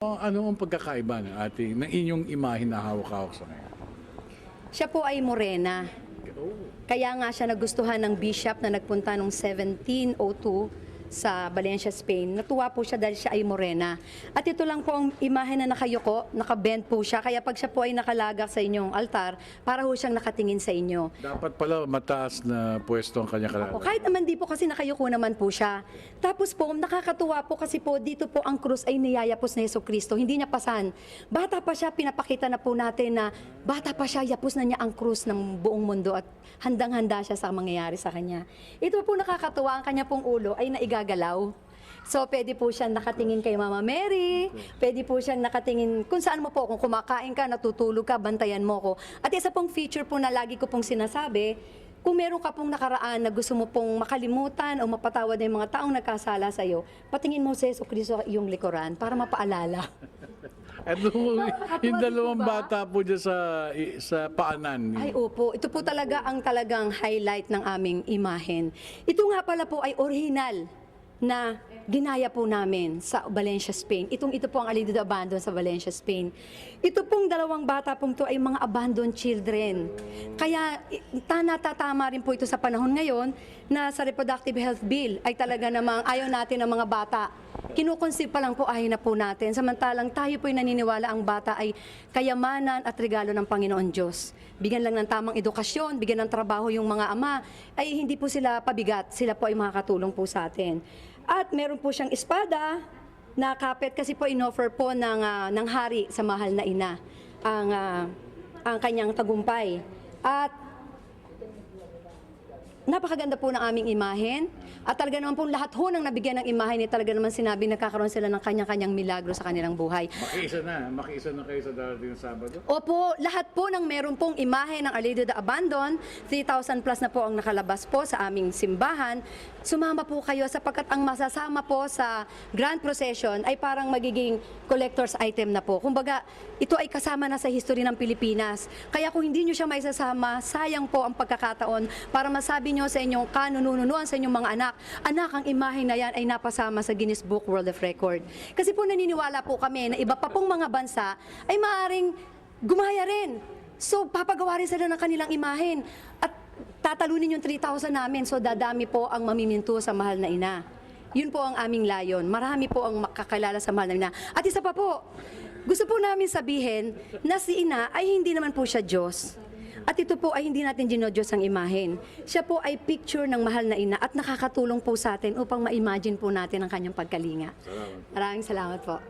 Ano ang pagkakaiba ng inyong imahe na hawak-hawak sa ngayon? Siya po ay morena. Kaya nga siya nagustuhan ng bishop na nagpunta noong 1702 sa Valencia, Spain. Natuwa po siya dahil siya ay morena. At ito lang po ang imahe na nakayuko, nakabend po siya. Kaya pag siya po ay nakalagak sa inyong altar, para ho siyang nakatingin sa inyo. Dapat pala mataas na pwesto ang kanya kalagayan. Kahit naman di po kasi nakayuko naman po siya. Tapos po, nakakatuwa po kasi po dito po ang krus ay niyayapos na Jesucristo. Hindi niya pasan. Bata pa siya, pinapakita na po natin na bata pa siya, yapos na niya ang krus ng buong mundo at handang-handa siya sa mangyayari sa kanya. Ito po nakakatuwa, ang kanya pong ulo ay naigagalaw. So, pwede po siyang nakatingin kay Mama Mary, pwede po siyang nakatingin kung saan mo po, kung kumakain ka, natutulog ka, bantayan mo ko. At isa pong feature po na lagi ko pong sinasabi, kung meron ka pong nakaraan na gusto mo pong makalimutan o mapatawad ng mga taong nagkasala sa iyo, patingin mo sa Jesucristo iyong likuran para mapaalala. At yung dalawang bata po dyan sa paanan. Ay opo, ito po talaga ang talagang highlight ng aming imahen. Ito nga pala po ay original na ginaya po namin sa Valencia, Spain. Ito po ang Alido de Abandon sa Valencia, Spain. Ito pong dalawang bata pong to ay mga abandoned children. Kaya natatama rin po ito sa panahon ngayon na sa Reproductive Health Bill ay talaga namang ayaw natin ng mga bata. Kinukonceive pa lang po ayaw na po natin. Samantalang tayo po ay naniniwala ang bata ay kayamanan at regalo ng Panginoon Diyos. Bigyan lang ng tamang edukasyon, bigyan ng trabaho yung mga ama, ay hindi po sila pabigat. Sila po ay makakatulong po sa atin. At meron po siyang espada na kapit kasi po inoffer po ng hari sa mahal na ina ang kanyang tagumpay. At napakaganda po ng aming imahen. At talaga naman po lahat ho nang nabigyan ng imahen, talaga naman sinabi nagkakaroon sila ng kanya-kanyang milagro sa kanilang buhay. Makiisa na kayo sa darating na Sabado? Opo, lahat po ng meron pong imahe ng Alido de Abandon, 3,000 plus na po ang nakalabas po sa aming simbahan. Sumama po kayo sapagkat ang masasama po sa Grand Procession ay parang magiging collector's item na po. Kumbaga, ito ay kasama na sa history ng Pilipinas. Kaya kung hindi nyo siya maisasama, sayang po ang pagkakataon para masabi nyo sa inyong kanununuan sa inyong mga anak, ang imahe na yan ay napasama sa Guinness Book World of Record. Kasi po naniniwala po kami na iba pa pong mga bansa ay maaaring gumaya rin. So, papagawa rin sila ng kanilang imahen. At tatalunin yung 3,000 namin. So, dadami po ang mamiminto sa mahal na ina. Yun po ang aming layon. Marami po ang makakilala sa mahal na ina. At isa pa po, gusto po namin sabihin na si ina ay hindi naman po siya Diyos. At ito po ay hindi natin dinodiyos ang imahen. Siya po ay picture ng mahal na ina at nakakatulong po sa atin upang ma-imagine po natin ang kanyang pagkalinga. Maraming salamat po.